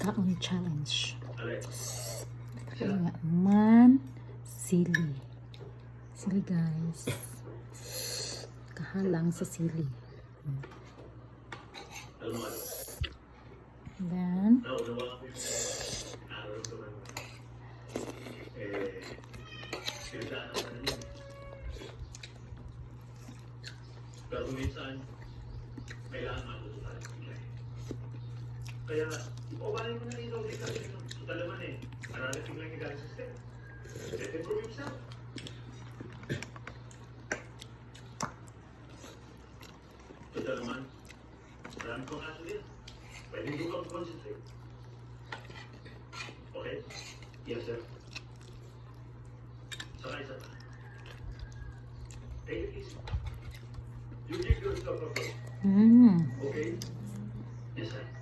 Kaon challenge. Kaya nga man sili. Sili guys. Kahalang sa sili. Then pero minsan, kailangan matutunan. Kaya, ipawalan mo na rin yung kasi total naman eh. Mararating lang yung galing sa step. Let him prove himself. Total naman, marami kong aso din. Pwede ko kang concentrate. Okay? Yes, sir. Saka isa pa. Take it easy. You give yourself a break. Okay? Yes, sir.